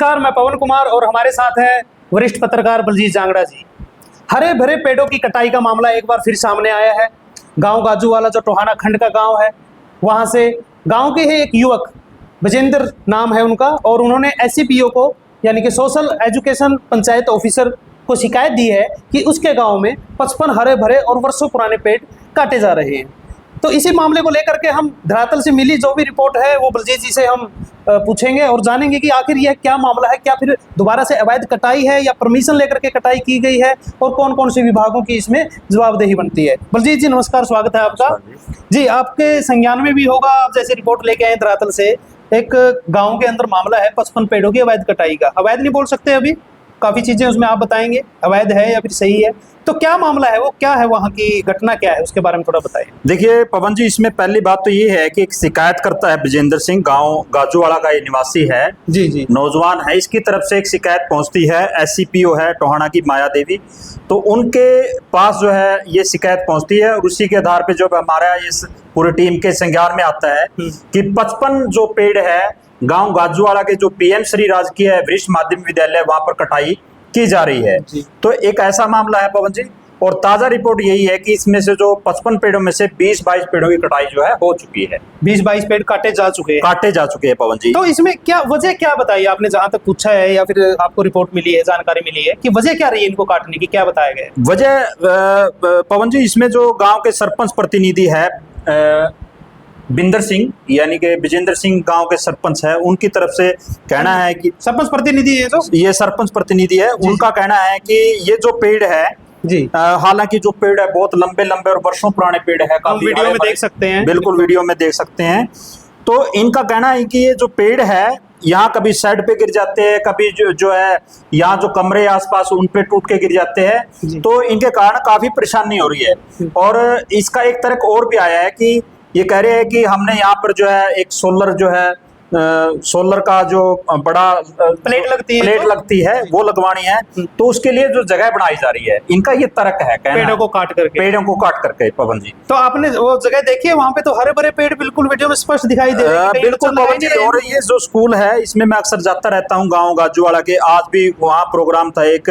नमस्कार, मैं पवन कुमार और हमारे साथ हैं वरिष्ठ पत्रकार बलजीत जांगड़ा जी। हरे भरे पेड़ों की कटाई का मामला एक बार फिर सामने आया है। गांव गाजूवाला जो टोहाना खंड का गांव है, वहां से गांव के ही एक युवक, विजेंद्र नाम है उनका, और उन्होंने SCPO को यानी कि सोशल एजुकेशन पंचायत ऑफिसर को शिकायत दी है कि उसके गांव में 55 हरे भरे और वर्षों पुराने पेड़ काटे जा रहे हैं। तो इसी मामले को लेकर के हम धरातल से मिली जो भी रिपोर्ट है वो बलजीत जी से हम पूछेंगे और जानेंगे कि आखिर यह क्या मामला है, क्या फिर दोबारा से अवैध कटाई है या परमिशन लेकर के कटाई की गई है और कौन कौन से विभागों की इसमें जवाबदेही बनती है। बलजीत जी नमस्कार, स्वागत है आपका। जी, आपके संज्ञान में भी होगा, आप जैसे रिपोर्ट लेके आए धरातल से, एक गाँव के अंदर मामला है 55 पेड़ों की अवैध कटाई का। अवैध नहीं बोल सकते, अभी काफी चीजें उसमें आप बताएंगे अवैध है या फिर सही है, तो क्या मामला है, वो क्या है, वहाँ की घटना क्या है, उसके बारे में थोड़ा बताइए। देखिए पवन जी, इसमें पहली बात तो ये है कि एक शिकायत करता है विजेंद्र सिंह, गांव गाजूवाड़ा का ये निवासी है, जी, नौजवान है। इसकी तरफ से एक शिकायत पहुंचती है, SCPO है टोहाना की माया देवी, तो उनके पास जो है ये शिकायत पहुंचती है और उसी के आधार पे जो हमारा इस पूरी टीम के संज्ञान में आता है कि 55 जो पेड़ है गांव गाजूवाड़ा के जो PM श्री राजकीय वरिष्ठ माध्यमिक विद्यालय वहां पर कटाई की जा रही है। तो एक ऐसा मामला है पवन जी, और ताजा रिपोर्ट यही है कि इसमें से जो 55 पेड़ों में से 20-22 पेड़ों की कटाई जो है हो चुकी है। 20-22 पेड़ काटे जा चुके हैं पवन जी। तो इसमें क्या वजह क्या बताई आपने, जहां तक पूछा है या फिर आपको रिपोर्ट मिली है, जानकारी मिली है कि वजह क्या रही है इनको काटने की, क्या बताया गया है? वजह पवन जी, इसमें जो गांव के सरपंच प्रतिनिधि है बिंदर सिंह, यानी कि विजेंद्र सिंह गांव के सरपंच है, उनकी तरफ से कहना है कि सरपंच प्रतिनिधि है, तो ये सरपंच प्रतिनिधि है, उनका कहना है कि ये जो पेड़ है जी, हालांकि जो पेड़ है बहुत लंबे लंबे और वर्षों पुराने पेड़ है, काफी वीडियो में देख सकते हैं, बिल्कुल वीडियो में देख सकते हैं। तो इनका कहना है कि ये जो पेड़ है यहाँ कभी साइड पे गिर जाते हैं, कभी जो है यहाँ जो कमरे आसपास उन पे टूट के गिर जाते हैं, तो इनके कारण काफी परेशानी हो रही है। और इसका एक तर्क और भी आया है कि ये कह रहे हैं कि हमने यहाँ पर जो है एक सोलर का जो बड़ा प्लेट लगती है वो लगवानी है, तो उसके लिए जो जगह बनाई जा रही है, इनका ये तर्क है पेड़ों को काट करके। पवन जी, तो आपने वो जगह देखी है, वहाँ पे तो हरे भरे पेड़ बिल्कुल वीडियो में स्पष्ट दिखाई दे रहे हैं। बिल्कुल पवन जी, और ये जो स्कूल है इसमें मैं अक्सर जाता रहता हूँ गाँव गाजूवाड़ा के। आज भी वहाँ प्रोग्राम था, एक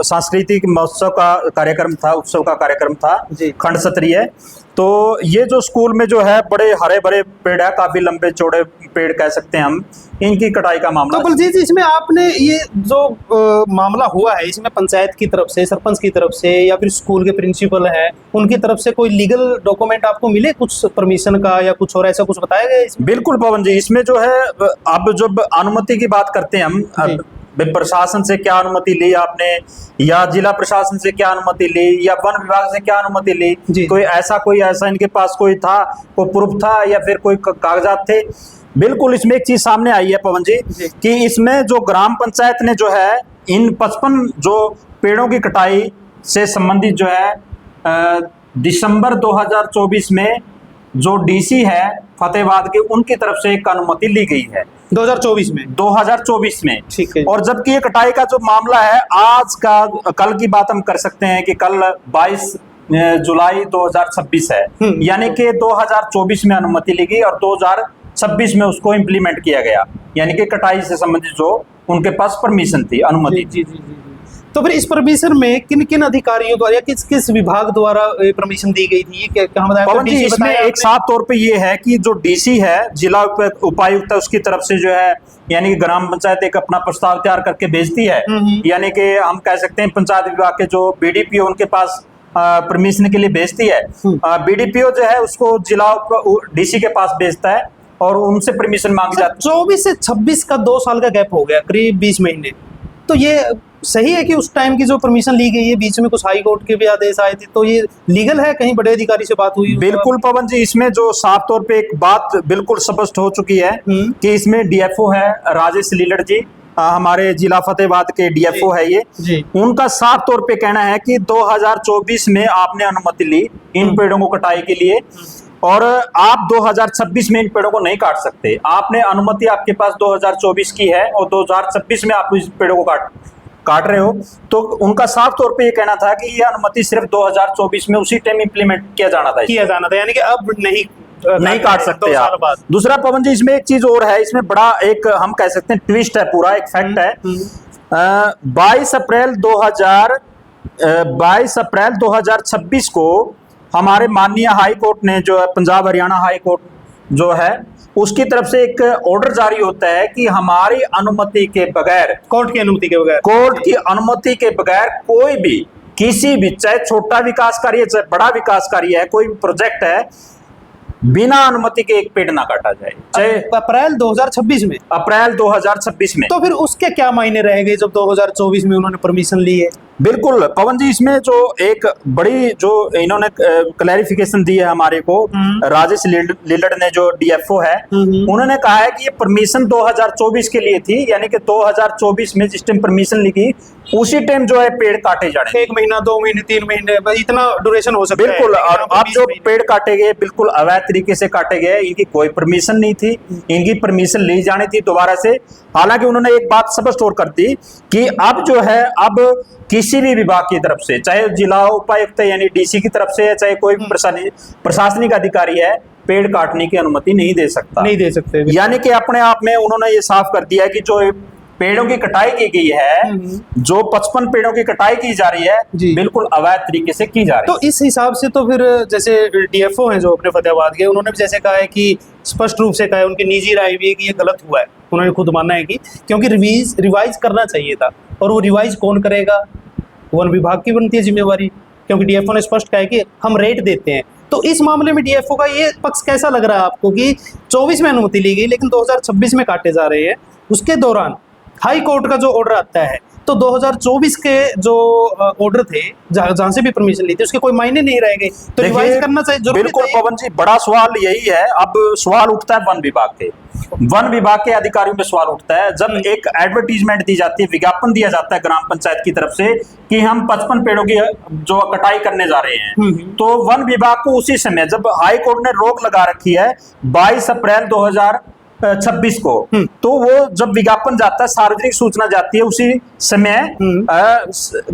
सांस्कृतिक महोत्सव का कार्यक्रम था, उत्सव का कार्यक्रम था, खंड सत्रीय। तो ये जो स्कूल में जो है बड़े हरे भरे पेड़ है, काफी लंबे चौड़े पेड़ कह सकते हैं हम, इनकी कटाई का मामला। तो बलजीत जी, इसमें आपने ये जो मामला हुआ है, इसमें पंचायत की तरफ से, सरपंच की तरफ से या फिर स्कूल के प्रिंसिपल है उनकी तरफ से कोई लीगल डॉक्यूमेंट आपको मिले, कुछ परमिशन का या कुछ और ऐसा कुछ बताया गया इसमें? बिल्कुल पवन जी, इसमें जो है अब जब अनुमति की बात करते हैं हम, प्रशासन से क्या अनुमति ली आपने, या जिला प्रशासन से क्या अनुमति ली, या वन विभाग से क्या अनुमति ली, कोई ऐसा इनके पास कोई था, कोई प्रूफ था या फिर कोई कागजात थे? बिल्कुल इसमें एक चीज सामने आई है पवन जी कि इसमें जो ग्राम पंचायत ने जो है इन 55 जो पेड़ों की कटाई से संबंधित जो है दिसंबर 2024 में जो DC है फतेहाबाद के, उनकी तरफ से एक अनुमति ली गई है 2024 में। ठीक है। और जबकि ये कटाई का जो मामला है, आज का कल की बात हम कर सकते हैं कि कल 22 जुलाई 2026 है, यानी कि 2024 में अनुमति ली गई और 2026 में उसको इम्प्लीमेंट किया गया, यानी कि कटाई से संबंधित जो उनके पास परमिशन थी, अनुमति। जी। तो फिर इस परमिशन में किन किन अधिकारियों द्वारा या किस किस विभाग द्वारा परमिशन दी गई थी, क्या बताया? पवन जी, इसमें एक साफ तौर पे ये है कि जो DC है, जिला उपायुक्त है, उसकी तरफ से जो है यानी कि ग्राम पंचायत एक अपना प्रस्ताव तैयार करके भेजती है, यानी कि हम कह सकते हैं पंचायत विभाग के जो BDPO उनके पास परमिशन के लिए भेजती है। BDPO जो है उसको जिला DC के पास भेजता है और उनसे परमिशन मांगी जाती है। 24 से 26 का 2 साल का गैप हो गया, करीब 20 महीने। तो ये सही है कि उस टाइम की जो परमिशन ली गई है, बीच में कुछ हाई कोर्ट के भी आदेश आए थे, तो ये लीगल है? कहीं बड़े अधिकारी से बात हुई? बिल्कुल पवन जी, इसमें जो साफ तौर पे एक बात बिल्कुल स्पष्ट हो चुकी है कि इसमें DFO है राजेश लीलड़ जी, हमारे जिला फतेहाबाद के DFO है ये, उनका साफ तौर पे कहना है कि 2024 में आपने अनुमति ली इन पेड़ों को कटाई के लिए और आप 2026 में इन पेड़ों को नहीं काट सकते। आपने अनुमति आपके पास 2024 की है और 2026 में आप इस पेड़ों को काट रहे हो। तो उनका साफ तौर पे ये कहना था कि ये अनुमति सिर्फ 2024 में उसी टाइम इंप्लीमेंट किया जाना था, यानी कि अब नहीं नहीं काट सकते दो साल आप। बाद। दूसरा पवन जी, इसमें एक चीज और है, इसमें बड़ा एक हम कह सकते हैं ट्विस्ट है, पूरा एक फैक्ट है। 22 अप्रैल 2026 को हमारे माननीय हाई कोर्ट ने, जो है पंजाब हरियाणा हाई कोर्ट जो है, उसकी तरफ से एक ऑर्डर जारी होता है कि हमारी अनुमति के बगैर, कोर्ट की अनुमति के बगैर, कोर्ट की अनुमति के बगैर कोई भी, किसी भी, चाहे छोटा विकास कार्य है चाहे बड़ा विकास कार्य है, कोई भी प्रोजेक्ट है, बिना अनुमति के एक पेड़ ना काटा जाए, चाहे अप्रैल 2026 में। अप्रैल 2026 में। तो फिर उसके क्या मायने रहेंगे जब 2024 में उन्होंने परमिशन ली है? बिल्कुल पवन जी, इसमें जो एक बड़ी जो इन्होंने क्लैरिफिकेशन दी है हमारे को, राजेश लिलड़ ने, जो डीएफओ है, उन्होंने कहा है कि ये परमिशन 2024 के लिए थी, यानी कि 2024 में जिस टाइम परमिशन लिखी उसी टाइम जो है पेड़ काटे जाने। 1 महीना, 2 महीने, 3 महीने, बस इतना ड्यूरेशन हो सकता है। बिल्कुल। और अब जो पेड़ काटे गए बिल्कुल अवैध तरीके से काटे गए, इनकी कोई परमिशन नहीं थी, इनकी परमिशन ली जानी थी दोबारा से। हालांकि उन्होंने एक बात स्पष्ट और कर दी कि अब जो है, अब किसी भी विभाग की तरफ से, चाहे जिला उपायुक्त यानी डीसी की तरफ से, चाहे कोई प्रशासनिक अधिकारी है, पेड़ काटने की अनुमति नहीं दे सकता, नहीं दे सकते। यानी कि अपने आप में उन्होंने ये साफ कर दिया कि जो पेड़ों की कटाई की गई है, जो 55 पेड़ों की कटाई की जा रही है, बिल्कुल अवैध तरीके से की जा रही है। तो इस हिसाब से तो फिर जैसे डीएफओ हैं जो अपने फतेहाबाद के, उन्होंने भी जैसे कहा है कि स्पष्ट रूप से कहा है, उनकी निजी राय भी है कि ये गलत हुआ है। उन्होंने खुद मानना है कि क्योंकि रिवाइज करना चाहिए था, और वो रिवाइज कौन करेगा? वन विभाग की बनती है जिम्मेवारी, क्योंकि डीएफओ ने स्पष्ट कहा है कि हम रेट देते हैं। तो इस मामले में डीएफओ का ये पक्ष कैसा लग रहा है आपको कि 24 में अनुमति ली गई लेकिन 2026 में काटे जा रहे हैं? उसके दौरान हाई कोर्ट का जो ऑर्डर आता है, तो 2024 के जो ऑर्डर थे, जहां से भी परमिशन ली थी, उसके कोई मायने नहीं रह गए, तो रिवाइज करना चाहिए। बिल्कुल पवन जी, बड़ा सवाल यही है। अब सवाल उठता है वन विभाग के अधिकारियों में सवाल उठता है, जब एक एडवर्टीजमेंट दी जाती है, विज्ञापन दिया जाता है ग्राम पंचायत की तरफ से कि हम 55 पेड़ों की जो कटाई करने जा रहे हैं, तो वन विभाग को उसी समय, जब हाई कोर्ट ने रोक लगा रखी है 22 अप्रैल 2026 को, तो वो जब विज्ञापन जाता है, सार्वजनिक सूचना जाती है, उसी समय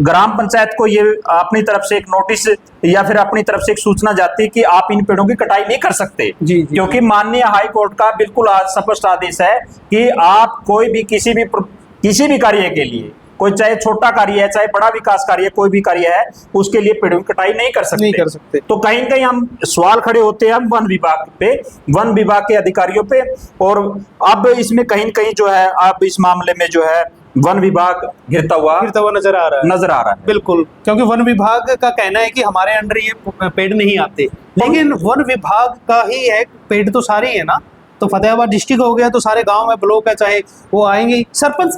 ग्राम पंचायत को ये अपनी तरफ से एक नोटिस या फिर अपनी तरफ से एक सूचना जाती है कि आप इन पेड़ों की कटाई नहीं कर सकते, क्योंकि माननीय हाई कोर्ट का बिल्कुल स्पष्ट आदेश है कि आप कोई भी किसी भी कार्य के लिए, कोई चाहे छोटा कार्य है चाहे बड़ा विकास कार्य है, कोई भी कार्य है, उसके लिए पेड़ों की कटाई नहीं कर सकते। तो कहीं कहीं हम सवाल खड़े होते हैं वन विभाग पे, वन विभाग के अधिकारियों पे, और अब इसमें कहीं कहीं जो है, अब इस मामले में जो है वन विभाग गिरता हुआ नजर आ रहा है। बिल्कुल, क्योंकि वन विभाग का कहना है कि हमारे अंडर ये पेड़ नहीं आते, लेकिन वन विभाग का ही है, पेड़ तो सारे ही है ना। तो फतेहाबाद डिस्ट्रिक्ट हो गया तो सारे गांव में ब्लॉक है, चाहे वो आएंगे। सरपंच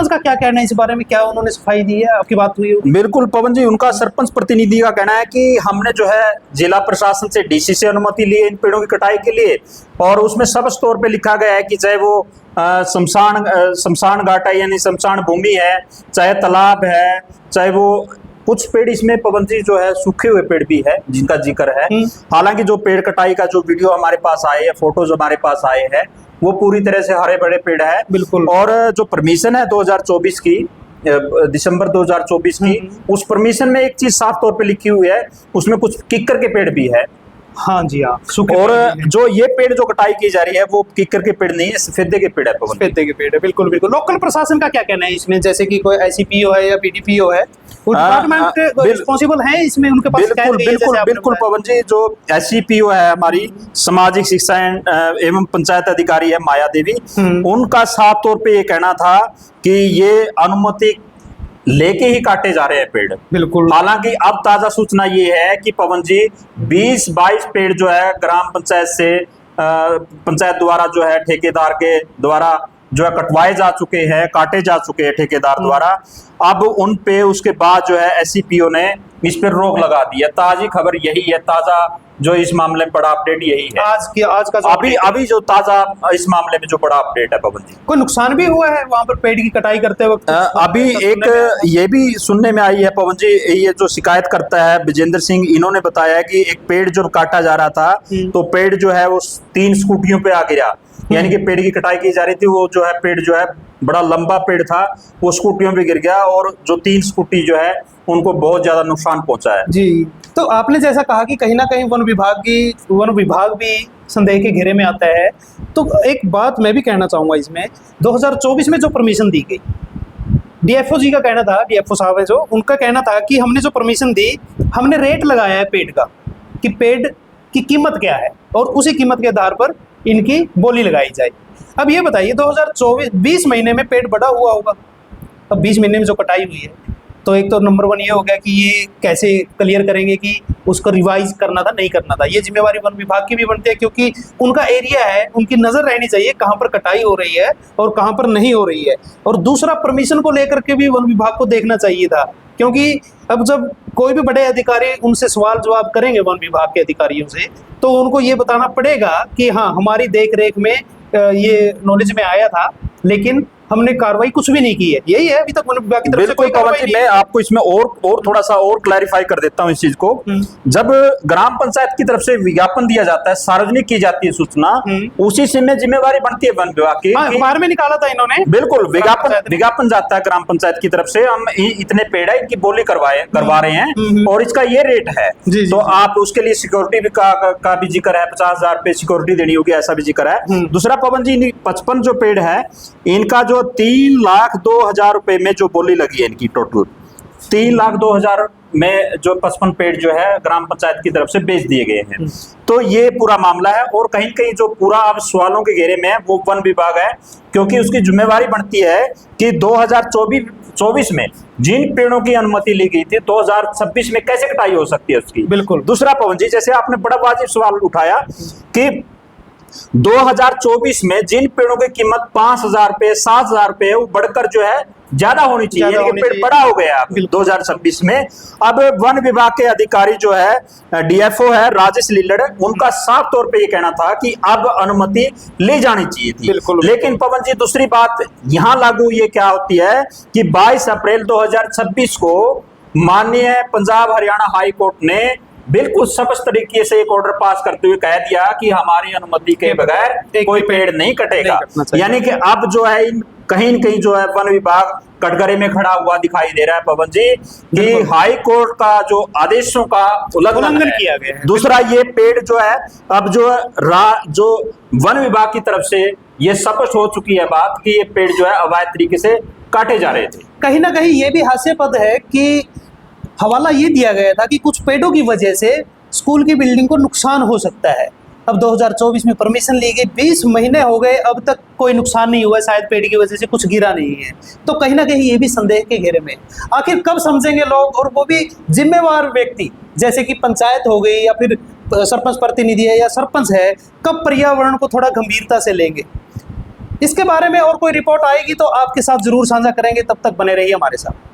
का क्या कहना है इस बारे में? क्या उन्होंने सफाई दी है? आपकी बात हुई हो? बिल्कुल पवन जी, उनका सरपंच प्रतिनिधि का कहना है कि हमने जो है जिला प्रशासन से, डीसी से अनुमति ली है इन पेड़ों की कटाई के लिए, और उसमें स्पष्ट तौर पे लिखा गया है कि चाहे वो शमशान घाट है यानी शमशान भूमि है, चाहे तालाब है, चाहे वो कुछ पेड़ इसमें पवन जी जो है सूखे हुए पेड़ भी है जिनका जिक्र है। हालांकि जो पेड़ कटाई का जो वीडियो हमारे पास आए हैं, फोटोज हमारे पास आए हैं, वो पूरी तरह से हरे भरे पेड़ है। बिल्कुल। और जो परमिशन है 2024 की, दिसंबर 2024 की, उस परमिशन में एक चीज साफ तौर पे लिखी हुई है, उसमें कुछ किक्कर के पेड़ भी है। हाँ जी हाँ। और जो ये पेड़ जो कटाई की जा रही है वो किक्कर के पेड़ नहीं है, सफेदे के पेड़ है। सफेदे के पेड़ है, बिल्कुल बिल्कुल। लोकल प्रशासन का क्या कहना है इसमें? जैसे कि कोई एससीपीओ है या पीडीपीओ है, वो डिपार्टमेंट रिस्पांसिबल है इसमें, उनके पास बिल्कुल पवन जी, जो एससीपीओ है हमारी सामाजिक शिक्षा एवं पंचायत अधिकारी है माया देवी, उनका साफ तौर पे ये कहना था कि ये अनुमति लेके ही काटे जा रहे हैं पेड़। बिल्कुल। हालांकि अब ताजा सूचना ये है कि पवन जी 20-22 पेड़ जो है ग्राम पंचायत से पंचायत द्वारा जो है ठेकेदार के द्वारा जो है कटवाए जा चुके हैं, काटे जा चुके हैं ठेकेदार द्वारा। अब उन पे उसके बाद जो है एससीपीओ ने इस पर रोक लगा दी है। ताजी खबर यही है, ताजा जो इस मामले में बड़ा अपडेट यही है। आज का अभी जो ताजा इस मामले में जो बड़ा अपडेट है पवन जी। कोई नुकसान भी हुआ है वहां पर पेड़ की कटाई करते वक्त? अभी एक ये भी सुनने में आई है पवन जी, ये जो शिकायत करता है विजेंद्र सिंह, इन्होंने बताया कि एक पेड़ जो काटा जा रहा था, तो पेड़ जो है वो 3 स्कूटियों पे आ गिरा, यानी कि पेड़ की कटाई की जा रही थी, वो जो है पेड़ जो है बड़ा लंबा पेड़ था, वो स्कूटियों पे गिर गया और जो 3 स्कूटी जो है उनको बहुत ज्यादा नुकसान पहुंचा है। जी, तो आपने जैसा कहा कि कहीं ना कहीं वन विभाग भी संदेह के घेरे में आता है, तो एक बात मैं भी कहना चाहूँगा इसमें, 2024 में जो परमिशन दी गई, डीएफओ जी का कहना था, डीएफओ साहब है जो, उनका कहना था कि हमने जो परमिशन दी, हमने रेट लगाया है पेड़ का कि पेड़ की कीमत क्या है और उसी कीमत के आधार पर इनकी बोली लगाई जाए। अब ये बताइए 2020 महीने में पेड़ बड़ा हुआ होगा, अब 20 महीने में जो कटाई हुई है, तो एक तो नंबर 1 ये हो गया कि ये कैसे क्लियर करेंगे कि उसको रिवाइज करना था नहीं करना था। ये जिम्मेवारी वन विभाग की भी बनती है, क्योंकि उनका एरिया है, उनकी नज़र रहनी चाहिए कहाँ पर कटाई हो रही है और कहाँ पर नहीं हो रही है। और दूसरा, परमिशन को लेकर के भी वन विभाग को देखना चाहिए था, क्योंकि अब जब कोई भी बड़े अधिकारी उनसे सवाल जवाब करेंगे वन विभाग के अधिकारियों से, तो उनको ये बताना पड़ेगा कि हाँ, हमारी देख रेख में ये नॉलेज में आया था, लेकिन हमने कार्रवाई कुछ भी नहीं की है। यही है, अभी तक वन विभाग की तरफ से कोई कार्रवाई नहीं। मैं आपको इसमें और थोड़ा सा और क्लैरिफाई कर देता हूं इस चीज को। जब ग्राम पंचायत की तरफ से विज्ञापन दिया जाता है, सार्वजनिक की जाती है सूचना, उसी समय जिम्मेवारी बनती है वन विभाग की। अखबार में निकाला था इन्होंने, बिल्कुल विज्ञापन जाता है ग्राम पंचायत की तरफ से, हम इतने पेड़ है, इनकी बोली करवा रहे हैं और इसका ये रेट है। तो आप उसके लिए सिक्योरिटी का भी जिक्र है, 50,000 रुपए सिक्योरिटी देनी होगी, ऐसा भी जिक्र है। दूसरा पवन जी, 55 जो पेड़ है, इनका जो 3,02,000 रुपए में जो बोली लगी है, इनकी टोटल 3,02,000 में जो 55 पेड़ जो है ग्राम पंचायत की तरफ से बेच दिए गए हैं। तो ये पूरा मामला है और कहीं कहीं जो पूरा अब सवालों के घेरे में है वो वन विभाग है, क्योंकि उसकी जिम्मेवारी बनती है कि 2024 में जिन पेड़ों की अनुमति ली गई थी, 2026 में कैसे कटाई हो सकती है उसकी। बिल्कुल। दूसरा पवन जी, जैसे आपने बड़ा वाजिब सवाल उठाया कि 2024 में जिन पेड़ों की कीमत 5,000 रुपए 7,000 रुपए है, वो बढ़कर जो है ज्यादा होनी चाहिए, यानी कि पेड़ बड़ा हो गया 2026 में। अब वन विभाग के अधिकारी जो है, डीएफओ है राजेश लिल्लड़, उनका साफ तौर पे ये कहना था कि अब अनुमति ले जानी चाहिए थी। लेकिन पवन जी, दूसरी बात यहाँ लागू ये क्या होती है कि 22 अप्रैल 2026 को माननीय पंजाब हरियाणा हाई कोर्ट ने बिल्कुल स्पष्ट तरीके से एक ऑर्डर पास करते हुए कह दिया कि हमारी अनुमति के बगैर कोई पेड़ नहीं कटेगा। यानी कि अब जो है कहीं न कहीं जो है वन विभाग कटघरे में खड़ा हुआ दिखाई दे रहा है पवन जी, कि हाई कोर्ट का जो आदेशों का उल्लंघन किया गया है। दूसरा, ये पेड़ जो है अब जो वन विभाग की तरफ से ये स्पष्ट हो चुकी है बात कि ये पेड़ जो है अवैध तरीके से काटे जा रहे थे। कहीं ना कहीं ये भी हास्यास्पद है कि हवाला ये दिया गया था कि कुछ पेड़ों की वजह से स्कूल की बिल्डिंग को नुकसान हो सकता है। अब 2024 में परमिशन ली गई, 20 महीने हो गए, अब तक कोई नुकसान नहीं हुआ, शायद पेड़ की वजह से कुछ गिरा नहीं है। तो कहीं ना कहीं ये भी संदेह के घेरे में। आखिर कब समझेंगे लोग, और वो भी जिम्मेवार व्यक्ति जैसे कि पंचायत हो गई या फिर सरपंच प्रतिनिधि है या सरपंच है, कब पर्यावरण को थोड़ा गंभीरता से लेंगे। इसके बारे में और कोई रिपोर्ट आएगी तो आपके साथ जरूर साझा करेंगे। तब तक बने रहिए हमारे साथ।